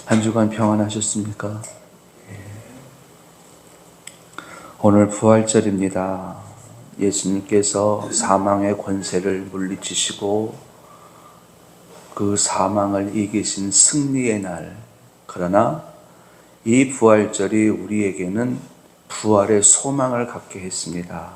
한 주간 평안하셨습니까? 오늘 부활절입니다. 예수님께서 사망의 권세를 물리치시고 그 사망을 이기신 승리의 날. 그러나 이 부활절이 우리에게는 부활의 소망을 갖게 했습니다.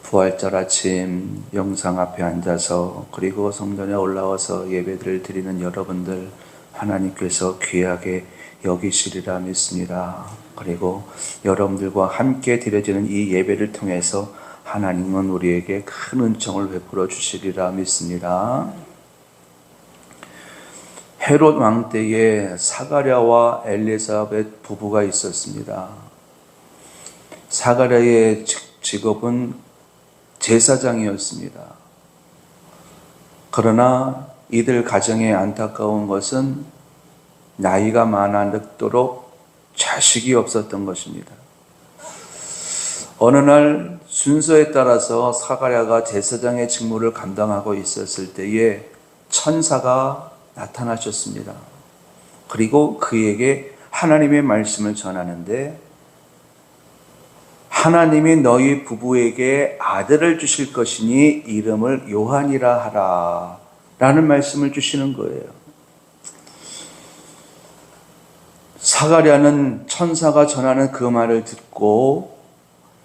부활절 아침 영상 앞에 앉아서 그리고 성전에 올라와서 예배를 드리는 여러분들, 하나님께서 귀하게 여기시리라 믿습니다. 그리고 여러분들과 함께 드려지는 이 예배를 통해서 하나님은 우리에게 큰 은총을 베풀어 주시리라 믿습니다. 헤롯 왕 때에 사가랴와 엘리사벳 부부가 있었습니다. 사가랴의 직업은 제사장이었습니다. 그러나 이들 가정에 안타까운 것은 나이가 많아 늙도록 자식이 없었던 것입니다. 어느 날 순서에 따라서 사가랴가 제사장의 직무를 감당하고 있었을 때에 천사가 나타나셨습니다. 그리고 그에게 하나님의 말씀을 전하는데, 하나님이 너희 부부에게 아들을 주실 것이니 이름을 요한이라 하라 라는 말씀을 주시는 거예요. 사가랴는 천사가 전하는 그 말을 듣고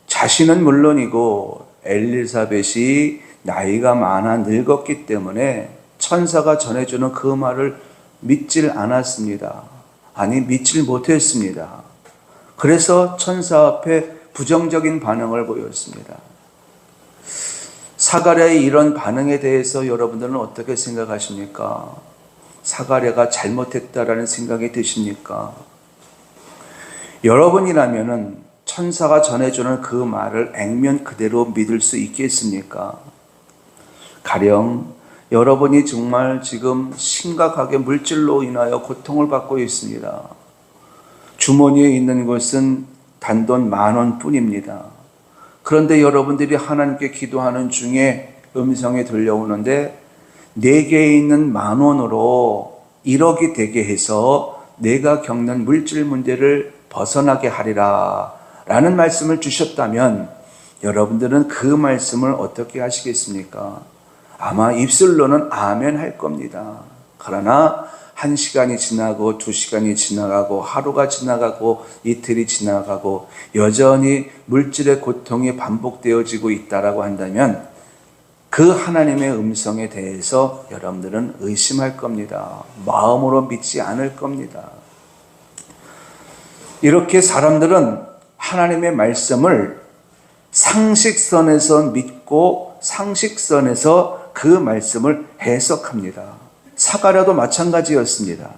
자신은 물론이고 엘리사벳이 나이가 많아 늙었기 때문에 천사가 전해주는 그 말을 믿질 않았습니다. 아니, 믿질 못했습니다. 그래서 천사 앞에 부정적인 반응을 보였습니다. 사가랴의 이런 반응에 대해서 여러분들은 어떻게 생각하십니까? 사가랴가 잘못했다라는 생각이 드십니까? 여러분이라면은 천사가 전해주는 그 말을 액면 그대로 믿을 수 있겠습니까? 가령 여러분이 정말 지금 심각하게 물질로 인하여 고통을 받고 있습니다. 주머니에 있는 것은 단돈 10,000원 뿐입니다. 그런데 여러분들이 하나님께 기도하는 중에 음성이 들려오는데, 내게 있는 10,000원으로 1억이 되게 해서 내가 겪는 물질 문제를 벗어나게 하리라 라는 말씀을 주셨다면 여러분들은 그 말씀을 어떻게 하시겠습니까? 아마 입술로는 아멘 할 겁니다. 그러나 1시간이 지나고 2시간이 지나가고 하루가 지나가고 이틀이 지나가고 여전히 물질의 고통이 반복되어지고 있다라고 한다면 그 하나님의 음성에 대해서 여러분들은 의심할 겁니다. 마음으로 믿지 않을 겁니다. 이렇게 사람들은 하나님의 말씀을 상식선에서 믿고 상식선에서 그 말씀을 해석합니다. 사가랴도 마찬가지였습니다.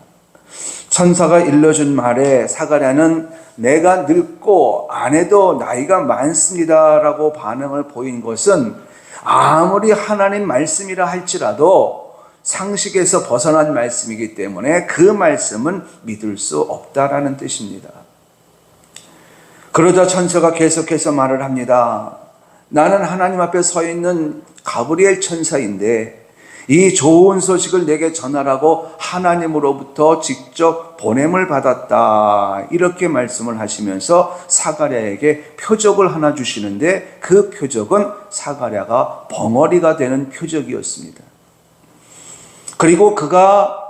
천사가 일러준 말에 사가랴는 내가 늙고 아내도 나이가 많습니다 라고 반응을 보인 것은 아무리 하나님 말씀이라 할지라도 상식에서 벗어난 말씀이기 때문에 그 말씀은 믿을 수 없다라는 뜻입니다. 그러자 천사가 계속해서 말을 합니다. 나는 하나님 앞에 서 있는 가브리엘 천사인데 이 좋은 소식을 내게 전하라고 하나님으로부터 직접 보냄을 받았다. 이렇게 말씀을 하시면서 사가랴에게 표적을 하나 주시는데 그 표적은 사가랴가 벙어리가 되는 표적이었습니다. 그리고 그가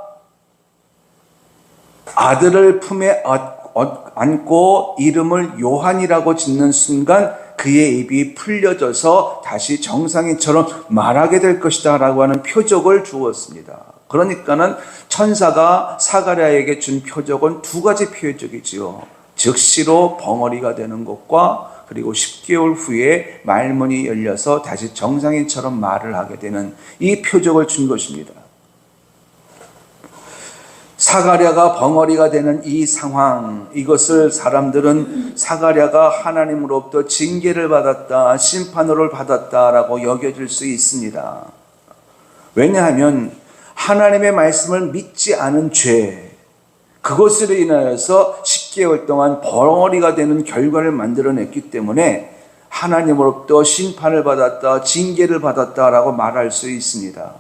아들을 품에 안고 이름을 요한이라고 짓는 순간 그의 입이 풀려져서 다시 정상인처럼 말하게 될 것이다 라고 하는 표적을 주었습니다. 그러니까는 천사가 사가랴에게 준 표적은 2가지 표적이지요. 즉시로 벙어리가 되는 것과 그리고 10개월 후에 말문이 열려서 다시 정상인처럼 말을 하게 되는 이 표적을 준 것입니다. 사가랴가 벙어리가 되는 이 상황, 이것을 사람들은 사가랴가 하나님으로부터 징계를 받았다, 심판을 받았다라고 여겨질 수 있습니다. 왜냐하면 하나님의 말씀을 믿지 않은 죄, 그것으로 인하여서 10개월 동안 벙어리가 되는 결과를 만들어냈기 때문에 하나님으로부터 심판을 받았다, 징계를 받았다라고 말할 수 있습니다.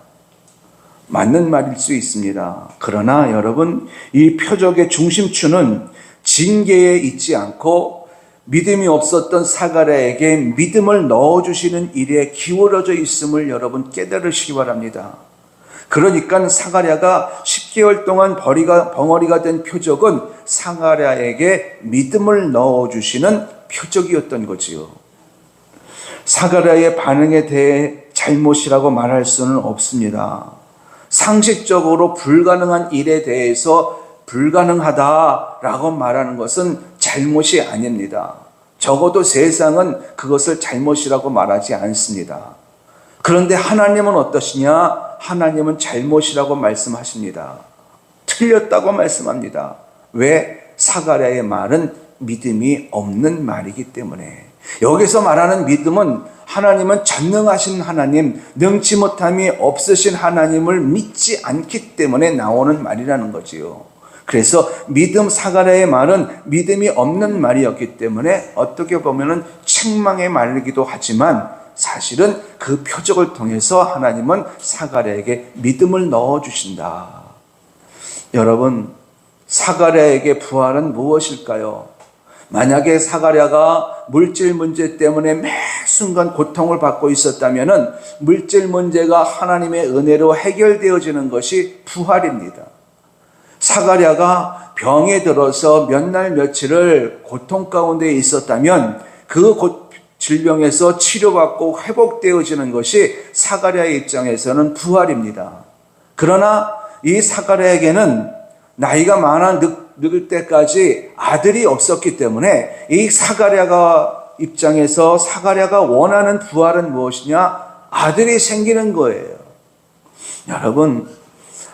맞는 말일 수 있습니다. 그러나 여러분, 이 표적의 중심추는 징계에 있지 않고 믿음이 없었던 사가랴에게 믿음을 넣어주시는 일에 기울어져 있음을 여러분 깨달으시기 바랍니다. 그러니까 사가랴가 10개월 동안 벙어리가 된 표적은 사가랴에게 믿음을 넣어주시는 표적이었던 거지요. 사가랴의 반응에 대해 잘못이라고 말할 수는 없습니다. 상식적으로 불가능한 일에 대해서 불가능하다라고 말하는 것은 잘못이 아닙니다. 적어도 세상은 그것을 잘못이라고 말하지 않습니다. 그런데 하나님은 어떠시냐? 하나님은 잘못이라고 말씀하십니다. 틀렸다고 말씀합니다. 왜? 사가랴의 말은 믿음이 없는 말이기 때문에. 여기서 말하는 믿음은 하나님은 전능하신 하나님, 능치 못함이 없으신 하나님을 믿지 않기 때문에 나오는 말이라는 거지요. 그래서 사가랴의 말은 믿음이 없는 말이었기 때문에 어떻게 보면은 책망의 말이기도 하지만 사실은 그 표적을 통해서 하나님은 사가랴에게 믿음을 넣어주신다. 여러분, 사가랴에게 부활은 무엇일까요? 만약에 사가랴가 물질 문제 때문에 매 순간 고통을 받고 있었다면 물질 문제가 하나님의 은혜로 해결되어지는 것이 부활입니다. 사가랴가 병에 들어서 몇 날 며칠을 고통 가운데 있었다면 그 질병에서 치료받고 회복되어지는 것이 사가랴의 입장에서는 부활입니다. 그러나 이 사가랴에게는 나이가 많아 늙을 때까지 아들이 없었기 때문에 이 사가랴가 입장에서 사가랴가 원하는 부활은 무엇이냐? 아들이 생기는 거예요. 여러분,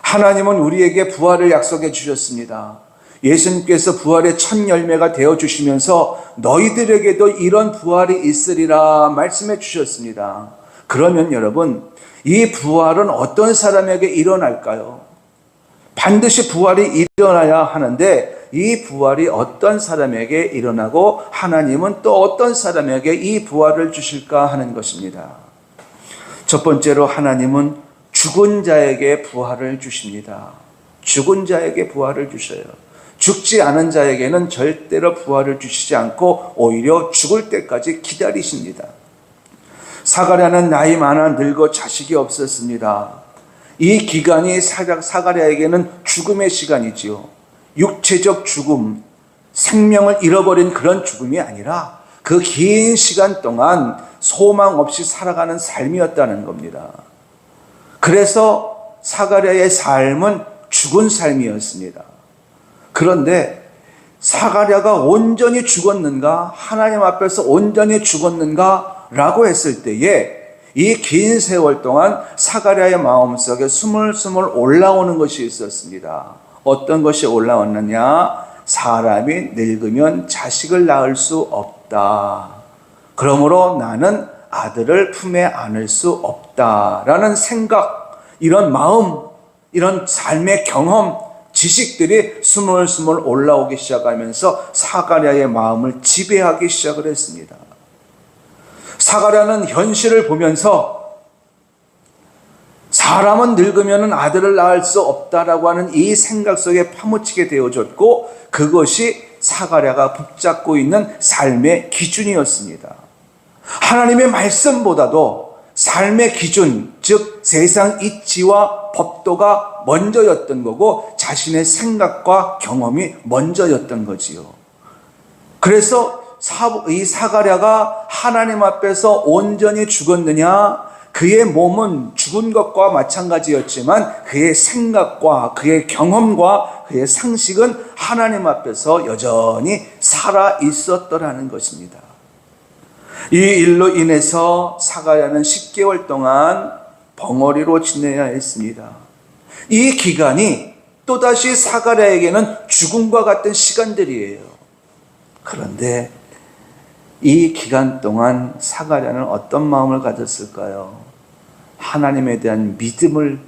하나님은 우리에게 부활을 약속해 주셨습니다. 예수님께서 부활의 첫 열매가 되어 주시면서 너희들에게도 이런 부활이 있으리라 말씀해 주셨습니다. 그러면 여러분, 이 부활은 어떤 사람에게 일어날까요? 반드시 부활이 일어나야 하는데 이 부활이 어떤 사람에게 일어나고 하나님은 또 어떤 사람에게 이 부활을 주실까 하는 것입니다. 첫 번째로 하나님은 죽은 자에게 부활을 주십니다. 죽은 자에게 부활을 주셔요. 죽지 않은 자에게는 절대로 부활을 주시지 않고 오히려 죽을 때까지 기다리십니다. 사가랴는 나이 많아 늙어 자식이 없었습니다. 이 기간이 사가랴에게는 죽음의 시간이지요. 육체적 죽음, 생명을 잃어버린 그런 죽음이 아니라 그 긴 시간 동안 소망 없이 살아가는 삶이었다는 겁니다. 그래서 사가랴의 삶은 죽은 삶이었습니다. 그런데 사가랴가 온전히 죽었는가? 하나님 앞에서 온전히 죽었는가? 라고 했을 때에 이 긴 세월 동안 사가랴의 마음속에 스물스물 올라오는 것이 있었습니다. 어떤 것이 올라왔느냐? 사람이 늙으면 자식을 낳을 수 없다. 그러므로 나는 아들을 품에 안을 수 없다라는 생각, 이런 마음, 이런 삶의 경험, 지식들이 스물스물 올라오기 시작하면서 사가랴의 마음을 지배하기 시작을 했습니다. 사가랴는 현실을 보면서 사람은 늙으면 아들을 낳을 수 없다라고 하는 이 생각 속에 파묻히게 되어졌고 그것이 사가랴가 붙잡고 있는 삶의 기준이었습니다. 하나님의 말씀보다도 삶의 기준, 즉 세상 이치와 법도가 먼저였던 거고 자신의 생각과 경험이 먼저였던 거지요. 그래서 이 사가랴가 하나님 앞에서 온전히 죽었느냐? 그의 몸은 죽은 것과 마찬가지였지만 그의 생각과 그의 경험과 그의 상식은 하나님 앞에서 여전히 살아 있었더라는 것입니다. 이 일로 인해서 사가랴는 10개월 동안 벙어리로 지내야 했습니다. 이 기간이 또다시 사가랴에게는 죽음과 같은 시간들이에요. 그런데 이 기간 동안 사가랴는 어떤 마음을 가졌을까요? 하나님에 대한 믿음을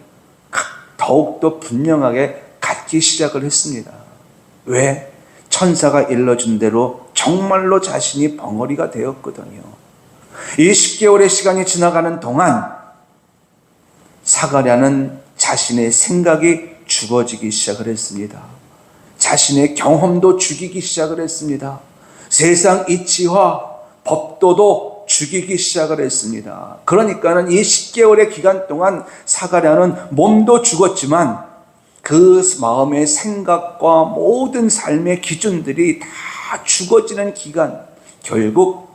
더욱더 분명하게 갖기 시작을 했습니다. 왜? 천사가 일러준 대로 정말로 자신이 벙어리가 되었거든요. 이 10개월의 시간이 지나가는 동안 사가랴는 자신의 생각이 죽어지기 시작을 했습니다. 자신의 경험도 죽이기 시작을 했습니다. 세상 이치와 법도도 죽이기 시작을 했습니다. 그러니까는 이 10개월의 기간 동안 사가랴는 몸도 죽었지만 그 마음의 생각과 모든 삶의 기준들이 다 죽어지는 기간, 결국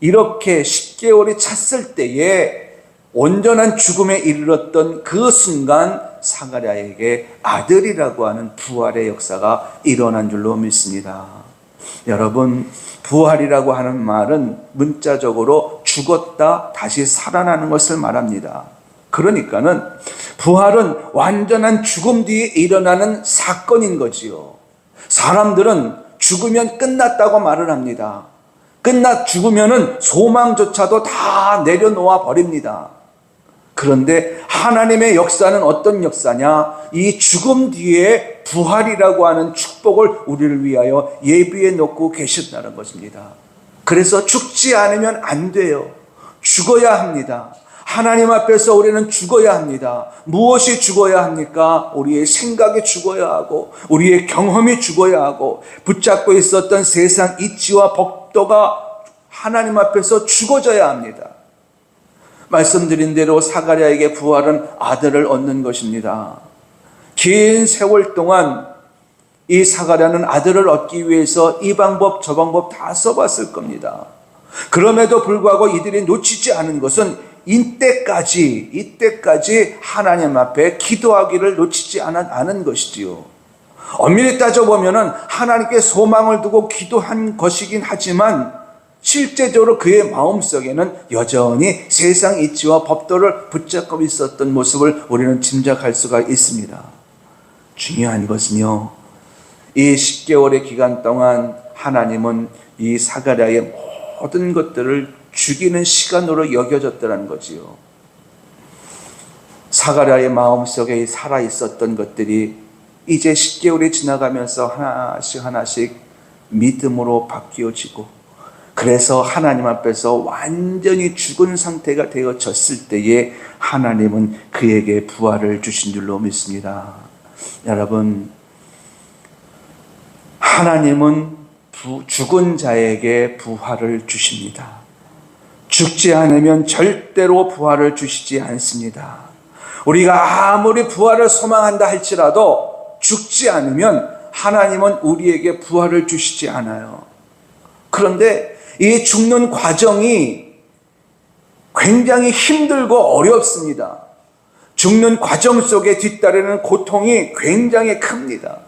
이렇게 10개월이 찼을 때에 온전한 죽음에 이르렀던 그 순간 사가랴에게 아들이라고 하는 부활의 역사가 일어난 줄로 믿습니다. 여러분, 부활이라고 하는 말은 문자적으로 죽었다 다시 살아나는 것을 말합니다. 그러니까는 부활은 완전한 죽음 뒤에 일어나는 사건인 거지요. 사람들은 죽으면 끝났다고 말을 합니다. 죽으면은 소망조차도 다 내려놓아 버립니다. 그런데 하나님의 역사는 어떤 역사냐? 이 죽음 뒤에 부활이라고 하는 축복을 우리를 위하여 예비해 놓고 계셨다는 것입니다. 그래서 죽지 않으면 안 돼요. 죽어야 합니다. 하나님 앞에서 우리는 죽어야 합니다. 무엇이 죽어야 합니까? 우리의 생각이 죽어야 하고, 우리의 경험이 죽어야 하고, 붙잡고 있었던 세상 이치와 법도가 하나님 앞에서 죽어져야 합니다. 말씀드린 대로 사가랴에게 부활은 아들을 얻는 것입니다. 긴 세월 동안 이 사가랴는 아들을 얻기 위해서 이 방법 저 방법 다 써봤을 겁니다. 그럼에도 불구하고 이들이 놓치지 않은 것은 이때까지 하나님 앞에 기도하기를 놓치지 않은 것이지요. 엄밀히 따져보면 하나님께 소망을 두고 기도한 것이긴 하지만 실제적으로 그의 마음속에는 여전히 세상 이치와 법도를 붙잡고 있었던 모습을 우리는 짐작할 수가 있습니다. 중요한 것은요, 이 10개월의 기간 동안 하나님은 이 사가랴의 모든 것들을 죽이는 시간으로 여겨졌다는 거지요. 사가랴의 마음속에 살아있었던 것들이 이제 10개월이 지나가면서 하나씩 믿음으로 바뀌어지고, 그래서 하나님 앞에서 완전히 죽은 상태가 되어졌을 때에 하나님은 그에게 부활을 주신 줄로 믿습니다. 여러분, 하나님은 죽은 자에게 부활을 주십니다. 죽지 않으면 절대로 부활을 주시지 않습니다. 우리가 아무리 부활을 소망한다 할지라도 죽지 않으면 하나님은 우리에게 부활을 주시지 않아요. 그런데 이 죽는 과정이 굉장히 힘들고 어렵습니다. 죽는 과정 속에 뒤따르는 고통이 굉장히 큽니다.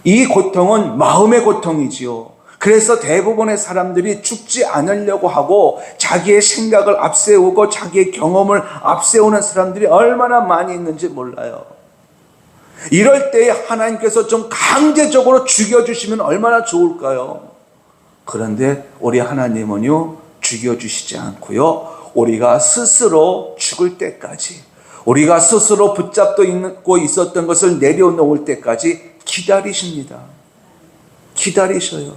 이 고통은 마음의 고통이지요. 그래서 대부분의 사람들이 죽지 않으려고 하고 자기의 생각을 앞세우고 자기의 경험을 앞세우는 사람들이 얼마나 많이 있는지 몰라요. 이럴 때 하나님께서 좀 강제적으로 죽여주시면 얼마나 좋을까요? 그런데 우리 하나님은요, 죽여주시지 않고요, 우리가 스스로 죽을 때까지, 우리가 스스로 붙잡고 있었던 것을 내려놓을 때까지 기다리십니다. 기다리셔요.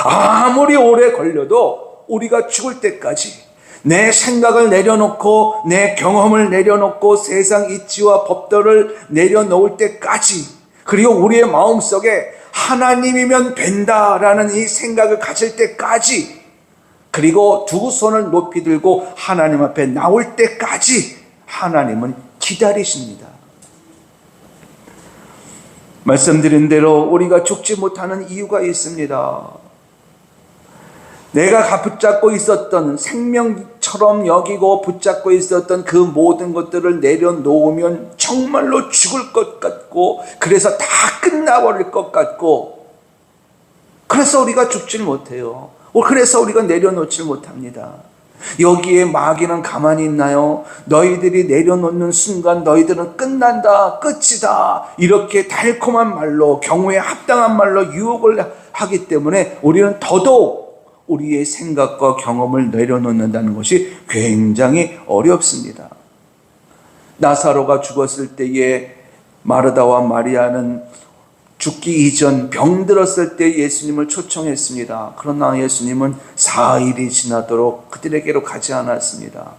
아무리 오래 걸려도 우리가 죽을 때까지 내 생각을 내려놓고 내 경험을 내려놓고 세상 이치와 법도를 내려놓을 때까지, 그리고 우리의 마음속에 하나님이면 된다라는 이 생각을 가질 때까지, 그리고 두 손을 높이 들고 하나님 앞에 나올 때까지 하나님은 기다리십니다. 말씀드린 대로 우리가 죽지 못하는 이유가 있습니다. 내가 붙잡고 있었던, 생명처럼 여기고 붙잡고 있었던 그 모든 것들을 내려놓으면 정말로 죽을 것 같고, 그래서 다 끝나버릴 것 같고, 그래서 우리가 죽질 못해요. 그래서 우리가 내려놓질 못합니다. 여기에 마귀는 가만히 있나요? 너희들이 내려놓는 순간 너희들은 끝난다, 끝이다, 이렇게 달콤한 말로, 경우에 합당한 말로 유혹을 하기 때문에 우리는 더더욱 우리의 생각과 경험을 내려놓는다는 것이 굉장히 어렵습니다. 나사로가 죽었을 때에 마르다와 마리아는 죽기 이전 병들었을 때 예수님을 초청했습니다. 그러나 예수님은 4일이 지나도록 그들에게로 가지 않았습니다.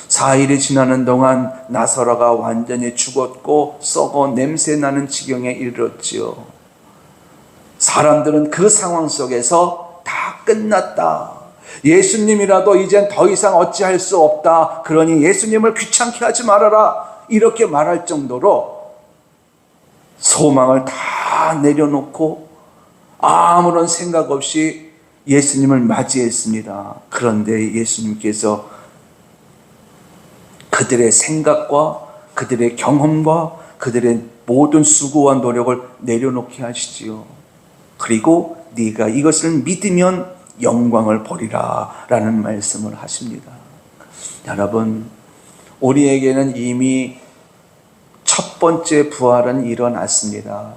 4일이 지나는 동안 나사로가 완전히 죽었고 썩어 냄새나는 지경에 이르렀지요. 사람들은 그 상황 속에서 다 끝났다, 예수님이라도 이젠 더 이상 어찌할 수 없다, 그러니 예수님을 귀찮게 하지 말아라, 이렇게 말할 정도로 소망을 다 내려놓고 아무런 생각 없이 예수님을 맞이했습니다. 그런데 예수님께서 그들의 생각과 그들의 경험과 그들의 모든 수고와 노력을 내려놓게 하시지요. 그리고 네가 이것을 믿으면 영광을 보리라 라는 말씀을 하십니다. 여러분, 우리에게는 이미 첫 번째 부활은 일어났습니다.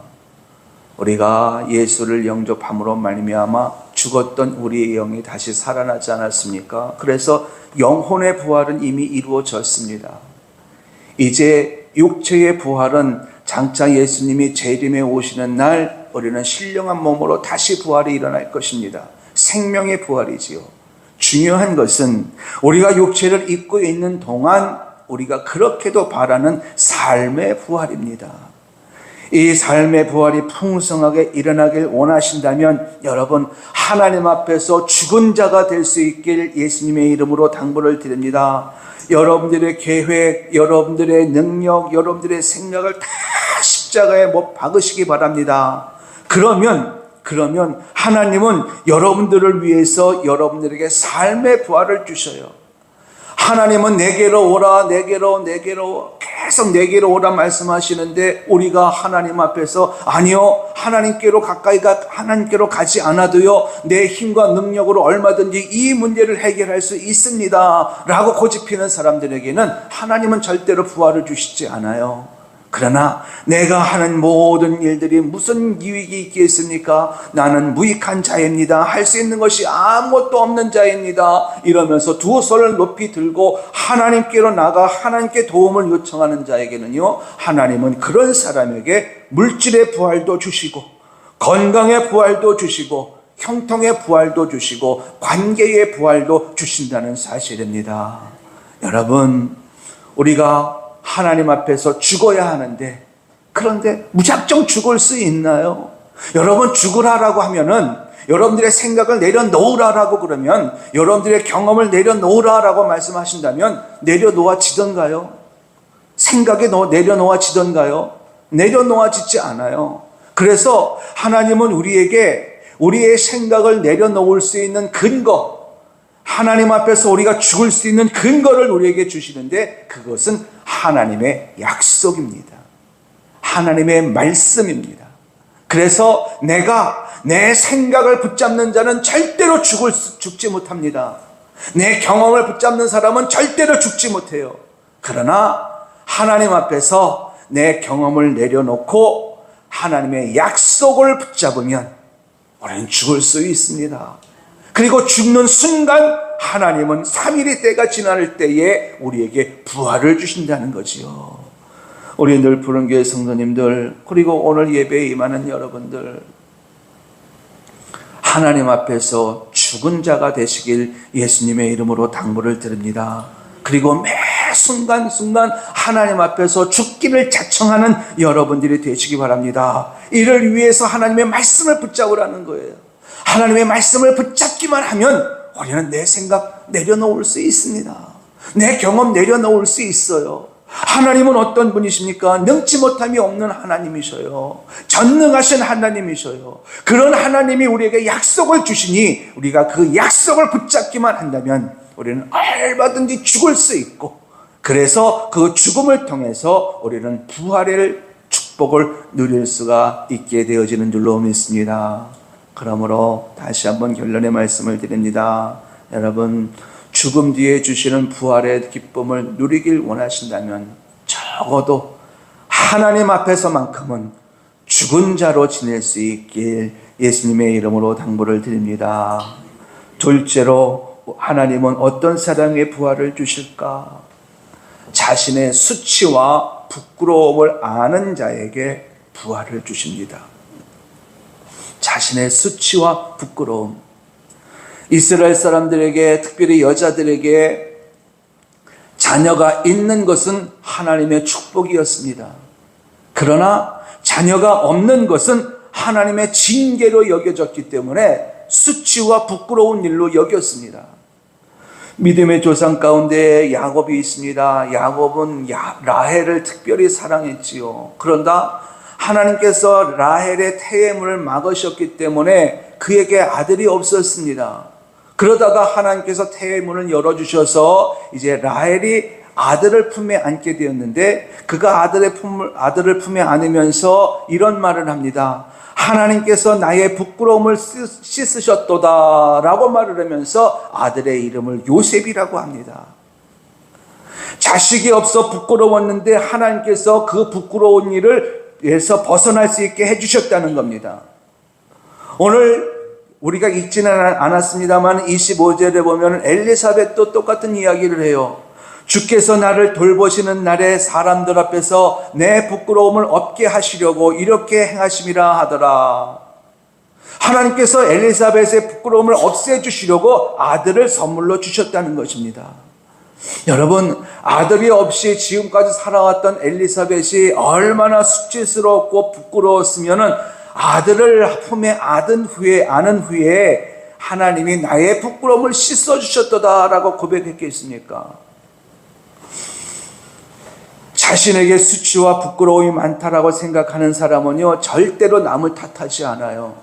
우리가 예수를 영접함으로 말미암아 죽었던 우리의 영이 다시 살아나지 않았습니까? 그래서 영혼의 부활은 이미 이루어졌습니다. 이제 육체의 부활은 장차 예수님이 재림에 오시는 날 우리는 신령한 몸으로 다시 부활이 일어날 것입니다. 생명의 부활이지요. 중요한 것은 우리가 육체를 입고 있는 동안 우리가 그렇게도 바라는 삶의 부활입니다. 이 삶의 부활이 풍성하게 일어나길 원하신다면 여러분, 하나님 앞에서 죽은 자가 될 수 있길 예수님의 이름으로 당부를 드립니다. 여러분들의 계획, 여러분들의 능력, 여러분들의 생각을 다 십자가에 못 박으시기 바랍니다. 그러면 하나님은 여러분들을 위해서 여러분들에게 삶의 부활을 주셔요. 하나님은 내게로 오라, 내게로 계속 내게로 오라 말씀하시는데 우리가 하나님 앞에서 아니요, 하나님께로 하나님께로 가지 않아도요, 내 힘과 능력으로 얼마든지 이 문제를 해결할 수 있습니다 라고 고집피는 사람들에게는 하나님은 절대로 부활을 주시지 않아요. 그러나 내가 하는 모든 일들이 무슨 유익이 있겠습니까? 나는 무익한 자입니다. 할 수 있는 것이 아무것도 없는 자입니다. 이러면서 두 손을 높이 들고 하나님께로 나가 하나님께 도움을 요청하는 자에게는요, 하나님은 그런 사람에게 물질의 부활도 주시고 건강의 부활도 주시고 형통의 부활도 주시고 관계의 부활도 주신다는 사실입니다. 여러분, 우리가 하나님 앞에서 죽어야 하는데, 그런데 무작정 죽을 수 있나요? 여러분, 죽으라라고 하면은, 여러분들의 생각을 내려놓으라라고 그러면, 여러분들의 경험을 내려놓으라라고 말씀하신다면 내려놓아지던가요? 생각에 내려놓아지던가요? 내려놓아지지 않아요. 그래서 하나님은 우리에게 우리의 생각을 내려놓을 수 있는 근거, 하나님 앞에서 우리가 죽을 수 있는 근거를 우리에게 주시는데, 그것은 하나님의 약속입니다. 하나님의 말씀입니다. 그래서 내가 내 생각을 붙잡는 자는 절대로 죽지 못합니다. 내 경험을 붙잡는 사람은 절대로 죽지 못해요. 그러나 하나님 앞에서 내 경험을 내려놓고 하나님의 약속을 붙잡으면 우리는 죽을 수 있습니다. 그리고 죽는 순간 하나님은 3일의 때가 지날 때에 우리에게 부활을 주신다는 거지요. 우리 늘 푸른교회 성도님들, 그리고 오늘 예배에 임하는 여러분들, 하나님 앞에서 죽은 자가 되시길 예수님의 이름으로 당부를 드립니다. 그리고 매 순간순간 하나님 앞에서 죽기를 자청하는 여러분들이 되시기 바랍니다. 이를 위해서 하나님의 말씀을 붙잡으라는 거예요. 하나님의 말씀을 붙잡기만 하면 우리는 내 생각 내려놓을 수 있습니다. 내 경험 내려놓을 수 있어요. 하나님은 어떤 분이십니까? 능치 못함이 없는 하나님이셔요. 전능하신 하나님이셔요. 그런 하나님이 우리에게 약속을 주시니 우리가 그 약속을 붙잡기만 한다면 우리는 얼마든지 죽을 수 있고, 그래서 그 죽음을 통해서 우리는 부활의 축복을 누릴 수가 있게 되어지는 줄로 믿습니다. 그러므로 다시 한번 결론의 말씀을 드립니다. 여러분, 죽음 뒤에 주시는 부활의 기쁨을 누리길 원하신다면 적어도 하나님 앞에서만큼은 죽은 자로 지낼 수 있길 예수님의 이름으로 당부를 드립니다. 둘째로, 하나님은 어떤 사람의 부활을 주실까? 자신의 수치와 부끄러움을 아는 자에게 부활을 주십니다. 자신의 수치와 부끄러움. 이스라엘 사람들에게, 특별히 여자들에게 자녀가 있는 것은 하나님의 축복이었습니다. 그러나 자녀가 없는 것은 하나님의 징계로 여겨졌기 때문에 수치와 부끄러운 일로 여겼습니다. 믿음의 조상 가운데 야곱이 있습니다. 야곱은 라헬을 특별히 사랑했지요. 그런다 하나님께서 라헬의 태회문을 막으셨기 때문에 그에게 아들이 없었습니다. 그러다가 하나님께서 태회문을 열어주셔서 이제 라헬이 아들을 품에 안게 되었는데, 그가 아들을 품에 안으면서 이런 말을 합니다. 하나님께서 나의 부끄러움을 씻으셨도다 라고 말을 하면서 아들의 이름을 요셉이라고 합니다. 자식이 없어 부끄러웠는데 하나님께서 그 부끄러운 일에서 벗어날 수 있게 해주셨다는 겁니다. 오늘 우리가 읽지는 않았습니다만 25절에 보면 엘리사벳도 똑같은 이야기를 해요. 주께서 나를 돌보시는 날에 사람들 앞에서 내 부끄러움을 없게 하시려고 이렇게 행하심이라 하더라. 하나님께서 엘리사벳의 부끄러움을 없애주시려고 아들을 선물로 주셨다는 것입니다. 여러분, 아들이 없이 지금까지 살아왔던 엘리사벳이 얼마나 수치스럽고 부끄러웠으면 아들을 품에 안은 후에 하나님이 나의 부끄러움을 씻어주셨도다라고 고백했겠습니까? 자신에게 수치와 부끄러움이 많다라고 생각하는 사람은요, 절대로 남을 탓하지 않아요.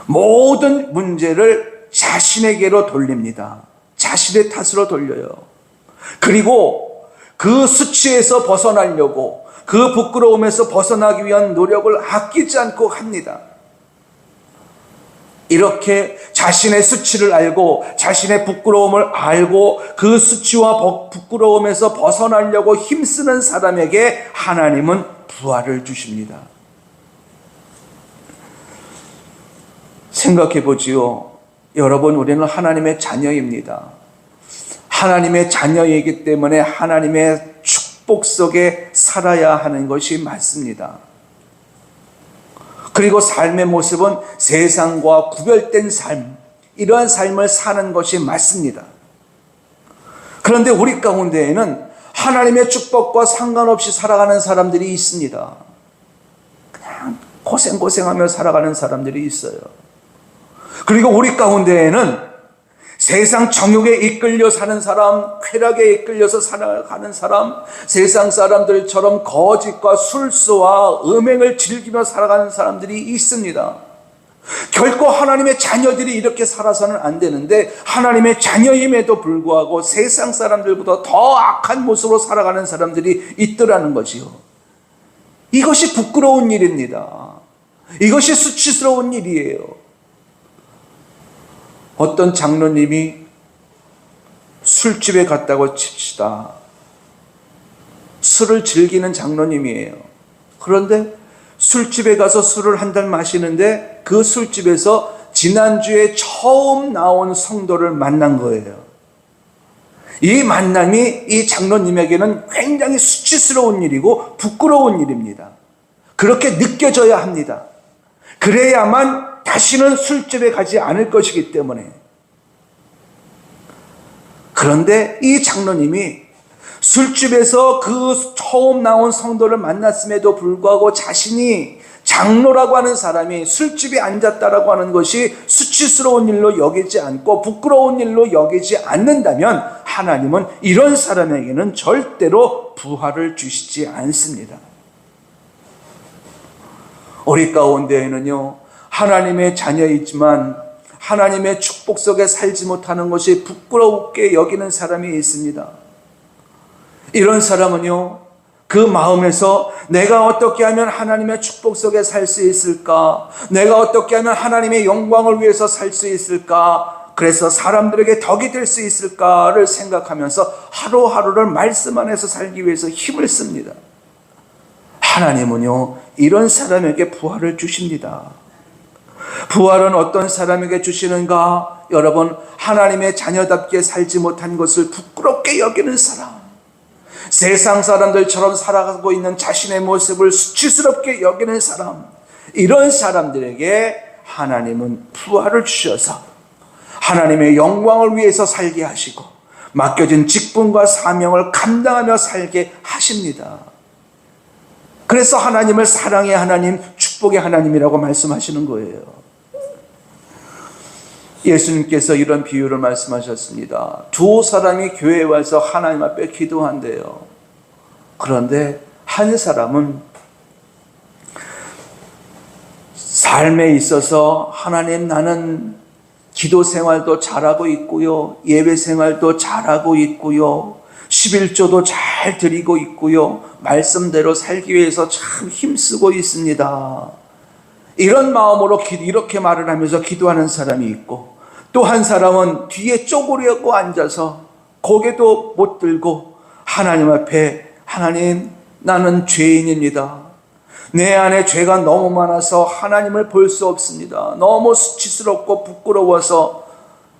모든 문제를 자신에게로 돌립니다. 자신의 탓으로 돌려요. 그리고 그 수치에서 벗어나려고, 그 부끄러움에서 벗어나기 위한 노력을 아끼지 않고 합니다. 이렇게 자신의 수치를 알고 자신의 부끄러움을 알고 그 수치와 부끄러움에서 벗어나려고 힘쓰는 사람에게 하나님은 부활을 주십니다. 생각해 보지요. 여러분, 우리는 하나님의 자녀입니다. 하나님의 자녀이기 때문에 하나님의 축복 속에 살아야 하는 것이 맞습니다. 그리고 삶의 모습은 세상과 구별된 삶, 이러한 삶을 사는 것이 맞습니다. 그런데 우리 가운데에는 하나님의 축복과 상관없이 살아가는 사람들이 있습니다. 그냥 고생하며 살아가는 사람들이 있어요. 그리고 우리 가운데에는 세상 정욕에 이끌려 사는 사람, 쾌락에 이끌려서 살아가는 사람, 세상 사람들처럼 거짓과 술수와 음행을 즐기며 살아가는 사람들이 있습니다. 결코 하나님의 자녀들이 이렇게 살아서는 안 되는데, 하나님의 자녀임에도 불구하고 세상 사람들보다 더 악한 모습으로 살아가는 사람들이 있더라는 거지요. 이것이 부끄러운 일입니다. 이것이 수치스러운 일이에요. 어떤 장로님이 술집에 갔다고 칩시다. 술을 즐기는 장로님이에요. 그런데 술집에 가서 술을 한 잔 마시는데 그 술집에서 지난주에 처음 나온 성도를 만난 거예요. 이 만남이 이 장로님에게는 굉장히 수치스러운 일이고 부끄러운 일입니다. 그렇게 느껴져야 합니다. 그래야만 다시는 술집에 가지 않을 것이기 때문에. 그런데 이 장로님이 술집에서 그 처음 나온 성도를 만났음에도 불구하고 자신이 장로라고 하는 사람이 술집에 앉았다라고 하는 것이 수치스러운 일로 여기지 않고 부끄러운 일로 여기지 않는다면 하나님은 이런 사람에게는 절대로 부활을 주시지 않습니다. 우리 가운데에는요, 하나님의 자녀이지만 하나님의 축복 속에 살지 못하는 것이 부끄럽게 여기는 사람이 있습니다. 이런 사람은요, 그 마음에서 내가 어떻게 하면 하나님의 축복 속에 살 수 있을까? 내가 어떻게 하면 하나님의 영광을 위해서 살 수 있을까? 그래서 사람들에게 덕이 될 수 있을까를 생각하면서 하루하루를 말씀 안에서 살기 위해서 힘을 씁니다. 하나님은요, 이런 사람에게 부활을 주십니다. 부활은 어떤 사람에게 주시는가? 여러분, 하나님의 자녀답게 살지 못한 것을 부끄럽게 여기는 사람, 세상 사람들처럼 살아가고 있는 자신의 모습을 수치스럽게 여기는 사람, 이런 사람들에게 하나님은 부활을 주셔서 하나님의 영광을 위해서 살게 하시고 맡겨진 직분과 사명을 감당하며 살게 하십니다. 그래서 하나님을 사랑의 하나님, 축복의 하나님이라고 말씀하시는 거예요. 예수님께서 이런 비유를 말씀하셨습니다. 두 사람이 교회에 와서 하나님 앞에 기도한대요. 그런데 한 사람은 삶에 있어서 하나님, 나는 기도 생활도 잘하고 있고요, 예배 생활도 잘하고 있고요, 11조도 잘 드리고 있고요, 말씀대로 살기 위해서 참 힘쓰고 있습니다. 이런 마음으로 이렇게 말을 하면서 기도하는 사람이 있고, 또 한 사람은 뒤에 쪼그려고 앉아서 고개도 못 들고 하나님 앞에, 하나님, 나는 죄인입니다. 내 안에 죄가 너무 많아서 하나님을 볼 수 없습니다. 너무 수치스럽고 부끄러워서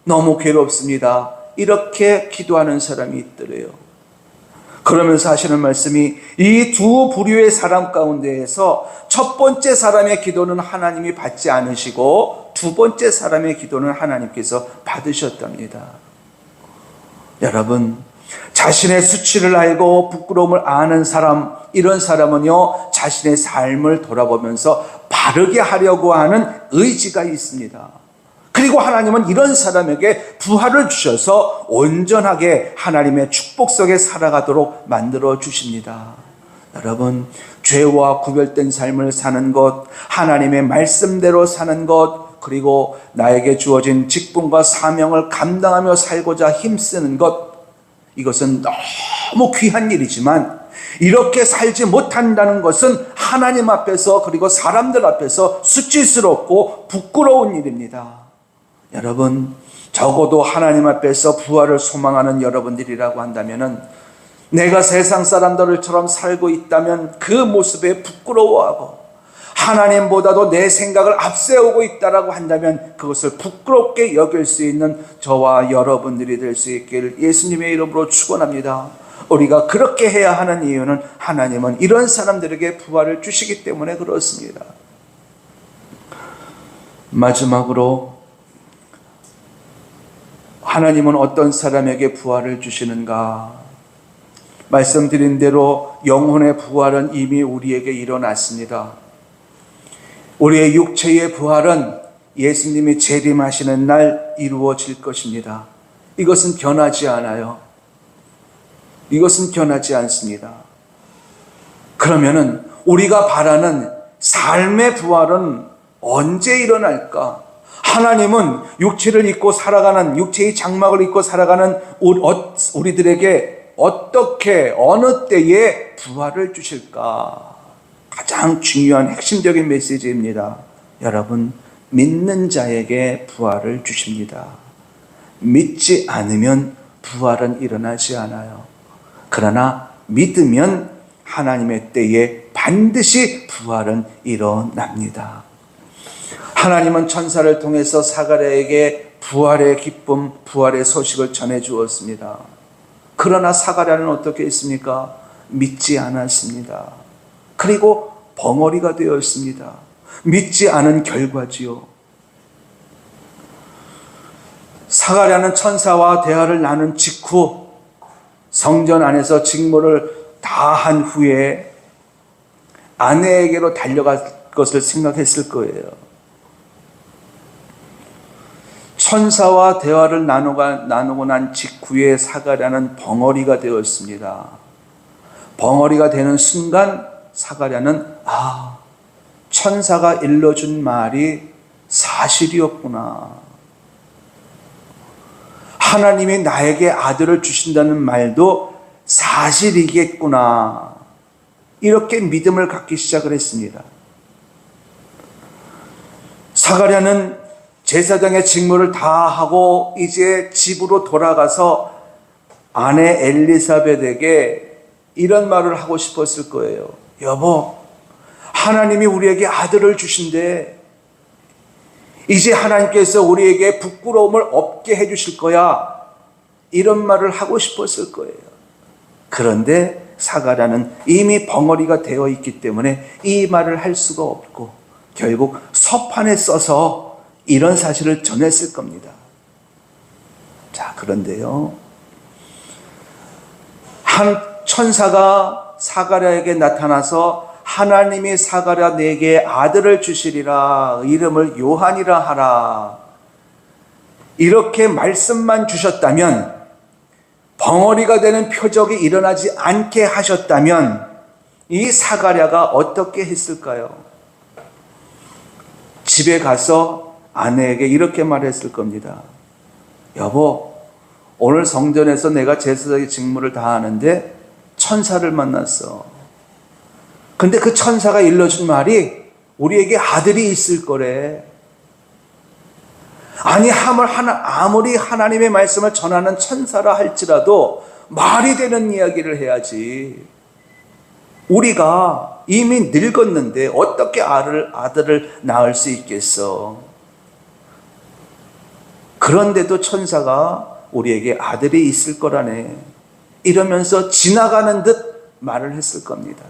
너무 괴롭습니다. 이렇게 기도하는 사람이 있더래요. 그러면서 하시는 말씀이, 이 두 부류의 사람 가운데에서 첫 번째 사람의 기도는 하나님이 받지 않으시고 두 번째 사람의 기도는 하나님께서 받으셨답니다. 여러분, 자신의 수치를 알고 부끄러움을 아는 사람, 이런 사람은요, 자신의 삶을 돌아보면서 바르게 하려고 하는 의지가 있습니다. 그리고 하나님은 이런 사람에게 부활을 주셔서 온전하게 하나님의 축복 속에 살아가도록 만들어 주십니다. 여러분, 죄와 구별된 삶을 사는 것, 하나님의 말씀대로 사는 것, 그리고 나에게 주어진 직분과 사명을 감당하며 살고자 힘쓰는 것, 이것은 너무 귀한 일이지만 이렇게 살지 못한다는 것은 하나님 앞에서, 그리고 사람들 앞에서 수치스럽고 부끄러운 일입니다. 여러분, 적어도 하나님 앞에서 부활을 소망하는 여러분들이라고 한다면, 내가 세상 사람들처럼 살고 있다면 그 모습에 부끄러워하고 하나님보다도 내 생각을 앞세우고 있다라고 한다면 그것을 부끄럽게 여길 수 있는 저와 여러분들이 될 수 있기를 예수님의 이름으로 축원합니다. 우리가 그렇게 해야 하는 이유는 하나님은 이런 사람들에게 부활을 주시기 때문에 그렇습니다. 마지막으로, 하나님은 어떤 사람에게 부활을 주시는가? 말씀드린 대로 영혼의 부활은 이미 우리에게 일어났습니다. 우리의 육체의 부활은 예수님이 재림하시는 날 이루어질 것입니다. 이것은 변하지 않아요. 이것은 변하지 않습니다. 그러면은 우리가 바라는 삶의 부활은 언제 일어날까? 하나님은 육체를 입고 살아가는, 육체의 장막을 입고 살아가는 우리들에게 어떻게, 어느 때에 부활을 주실까? 가장 중요한 핵심적인 메시지입니다. 여러분, 믿는 자에게 부활을 주십니다. 믿지 않으면 부활은 일어나지 않아요. 그러나 믿으면 하나님의 때에 반드시 부활은 일어납니다. 하나님은 천사를 통해서 사가랴에게 부활의 기쁨, 부활의 소식을 전해 주었습니다. 그러나 사가랴는 어떻게 했습니까? 믿지 않았습니다. 그리고 벙어리가 되었습니다. 믿지 않은 결과지요. 사가랴는 천사와 대화를 나눈 직후 성전 안에서 직무를 다 한 후에 아내에게로 달려갈 것을 생각했을 거예요. 천사와 대화를 나누고 난 직후에 사가랴는 벙어리가 되었습니다. 벙어리가 되는 순간 사가랴는, 천사가 일러준 말이 사실이었구나. 하나님이 나에게 아들을 주신다는 말도 사실이겠구나. 이렇게 믿음을 갖기 시작을 했습니다. 사가랴는 제사장의 직무를 다 하고 이제 집으로 돌아가서 아내 엘리사벳에게 이런 말을 하고 싶었을 거예요. 여보, 하나님이 우리에게 아들을 주신대. 이제 하나님께서 우리에게 부끄러움을 없게 해주실 거야. 이런 말을 하고 싶었을 거예요. 그런데 사가랴는 이미 벙어리가 되어 있기 때문에 이 말을 할 수가 없고 결국 서판에 써서 이런 사실을 전했을 겁니다. 자, 그런데요, 한 천사가 사가랴에게 나타나서 하나님이 사가랴 내게 아들을 주시리라 이름을 요한이라 하라 이렇게 말씀만 주셨다면, 벙어리가 되는 표적이 일어나지 않게 하셨다면 이 사가랴가 어떻게 했을까요? 집에 가서 아내에게 이렇게 말했을 겁니다. 여보, 오늘 성전에서 내가 제사장의 직무를 다하는데 천사를 만났어. 근데 그 천사가 일러준 말이 우리에게 아들이 있을 거래. 아니, 아무리 하나님의 말씀을 전하는 천사라 할지라도 말이 되는 이야기를 해야지. 우리가 이미 늙었는데 어떻게 아들을 낳을 수 있겠어? 그런데도 천사가 우리에게 아들이 있을 거라네. 이러면서 지나가는 듯 말을 했을 겁니다.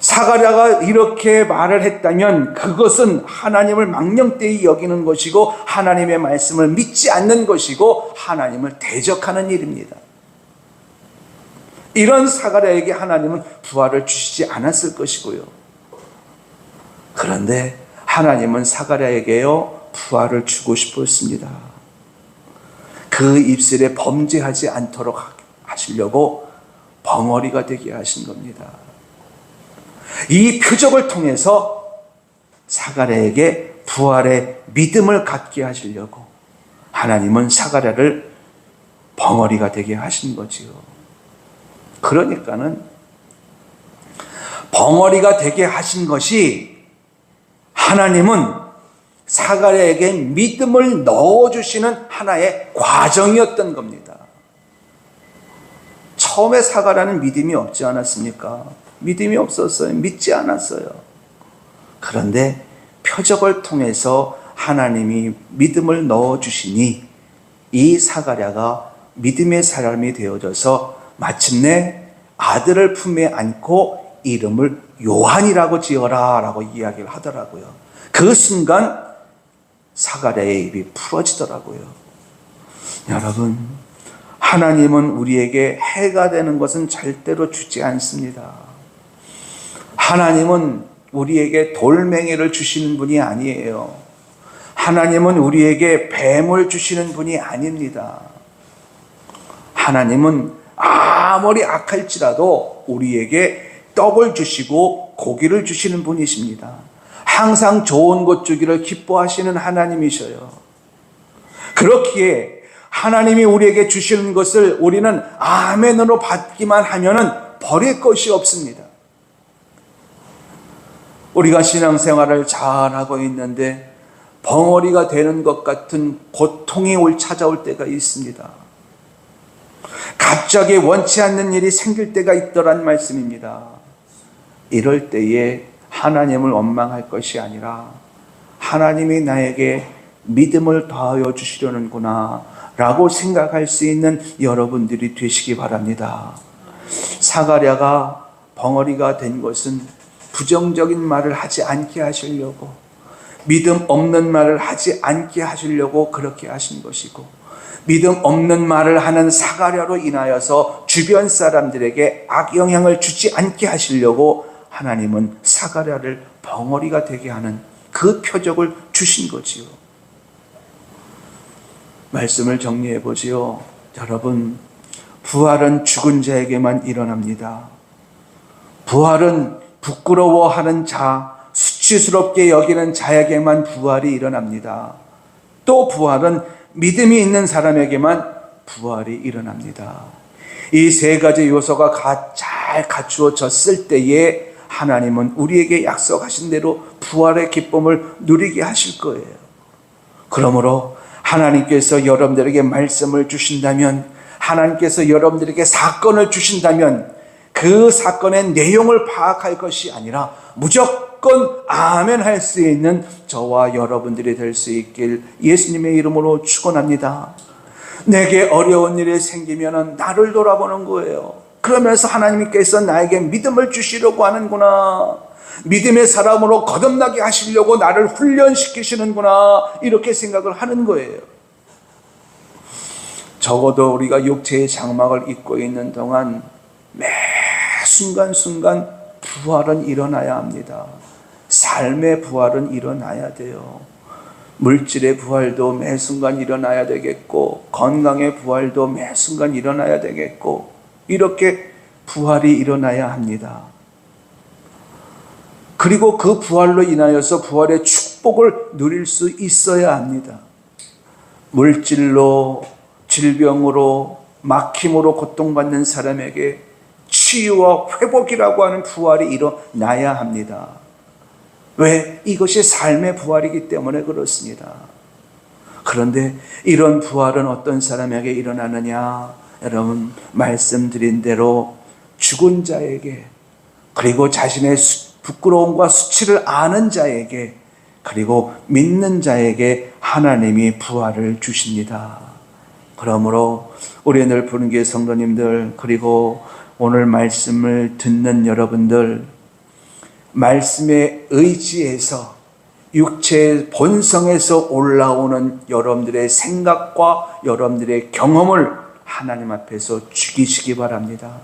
사가랴가 이렇게 말을 했다면 그것은 하나님을 망령되이 여기는 것이고 하나님의 말씀을 믿지 않는 것이고 하나님을 대적하는 일입니다. 이런 사가랴에게 하나님은 부활을 주시지 않았을 것이고요. 그런데 하나님은 사가랴에게요 부활을 주고 싶었습니다. 그 입술에 범죄하지 않도록 하시려고 벙어리가 되게 하신 겁니다. 이 표적을 통해서 사가랴에게 부활의 믿음을 갖게 하시려고 하나님은 사가랴를 벙어리가 되게 하신 거지요. 그러니까는 벙어리가 되게 하신 것이 하나님은 사가랴에게 믿음을 넣어주시는 하나의 과정이었던 겁니다. 처음에 사가랴는 믿음이 없지 않았습니까? 믿음이 없었어요. 믿지 않았어요. 그런데 표적을 통해서 하나님이 믿음을 넣어주시니 이 사가랴가 믿음의 사람이 되어져서 마침내 아들을 품에 안고 이름을 요한이라고 지어라 라고 이야기를 하더라고요. 그 순간 사가랴의 입이 풀어지더라고요. 여러분, 하나님은 우리에게 해가 되는 것은 절대로 주지 않습니다. 하나님은 우리에게 돌멩이를 주시는 분이 아니에요. 하나님은 우리에게 뱀을 주시는 분이 아닙니다. 하나님은 아무리 악할지라도 우리에게 떡을 주시고 고기를 주시는 분이십니다. 항상 좋은 것 주기를 기뻐하시는 하나님이셔요. 그렇기에 하나님이 우리에게 주시는 것을 우리는 아멘으로 받기만 하면은 버릴 것이 없습니다. 우리가 신앙생활을 잘하고 있는데 벙어리가 되는 것 같은 고통이 찾아올 때가 있습니다. 갑자기 원치 않는 일이 생길 때가 있더란 말씀입니다. 이럴 때에 하나님을 원망할 것이 아니라 하나님이 나에게 믿음을 더하여 주시려는구나 라고 생각할 수 있는 여러분들이 되시기 바랍니다. 사가랴가 벙어리가 된 것은 부정적인 말을 하지 않게 하시려고, 믿음 없는 말을 하지 않게 하시려고 그렇게 하신 것이고, 믿음 없는 말을 하는 사가랴로 인하여서 주변 사람들에게 악영향을 주지 않게 하시려고 하나님은 사가랴를 벙어리가 되게 하는 그 표적을 주신 거지요. 말씀을 정리해 보지요. 여러분, 부활은 죽은 자에게만 일어납니다. 부활은 부끄러워하는 자, 수치스럽게 여기는 자에게만 부활이 일어납니다. 또 부활은 믿음이 있는 사람에게만 부활이 일어납니다. 이 세 가지 요소가 잘 갖추어졌을 때에 하나님은 우리에게 약속하신 대로 부활의 기쁨을 누리게 하실 거예요. 그러므로 하나님께서 여러분들에게 말씀을 주신다면, 하나님께서 여러분들에게 사건을 주신다면 그 사건의 내용을 파악할 것이 아니라 무조건 아멘 할 수 있는 저와 여러분들이 될 수 있길 예수님의 이름으로 축원합니다. 내게 어려운 일이 생기면 나를 돌아보는 거예요. 그러면서 하나님께서 나에게 믿음을 주시려고 하는구나, 믿음의 사람으로 거듭나게 하시려고 나를 훈련시키시는구나, 이렇게 생각을 하는 거예요. 적어도 우리가 육체의 장막을 입고 있는 동안 매 순간순간 부활은 일어나야 합니다. 삶의 부활은 일어나야 돼요. 물질의 부활도 매 순간 일어나야 되겠고, 건강의 부활도 매 순간 일어나야 되겠고, 이렇게 부활이 일어나야 합니다. 그리고 그 부활로 인하여서 부활의 축복을 누릴 수 있어야 합니다. 물질로, 질병으로, 막힘으로 고통받는 사람에게 치유와 회복이라고 하는 부활이 일어나야 합니다. 왜? 이것이 삶의 부활이기 때문에 그렇습니다. 그런데 이런 부활은 어떤 사람에게 일어나느냐? 여러분, 말씀드린 대로 죽은 자에게, 그리고 자신의 부끄러움과 수치를 아는 자에게, 그리고 믿는 자에게 하나님이 부활을 주십니다. 그러므로 우리 늘 부른교회 성도님들, 그리고 오늘 말씀을 듣는 여러분들, 말씀에 의지해서 육체의 본성에서 올라오는 여러분들의 생각과 여러분들의 경험을 하나님 앞에서 죽이시기 바랍니다.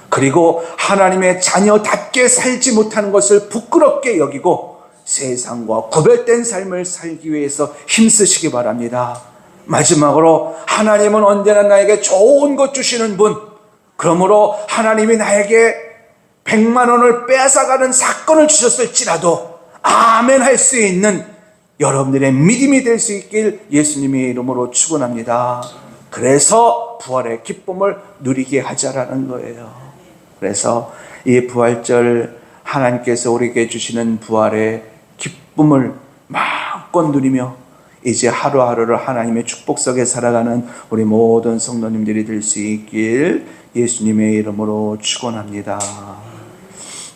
그리고 하나님의 자녀답게 살지 못하는 것을 부끄럽게 여기고 세상과 구별된 삶을 살기 위해서 힘쓰시기 바랍니다. 마지막으로, 하나님은 언제나 나에게 좋은 것 주시는 분, 그러므로 하나님이 나에게 100만 원을 빼앗아가는 사건을 주셨을지라도 아멘 할 수 있는 여러분들의 믿음이 될 수 있길 예수님의 이름으로 축원합니다. 그래서 부활의 기쁨을 누리게 하자라는 거예요. 그래서 이 부활절 하나님께서 우리에게 주시는 부활의 기쁨을 마음껏 누리며 이제 하루하루를 하나님의 축복 속에 살아가는 우리 모든 성도님들이 될 수 있길 예수님의 이름으로 축원합니다.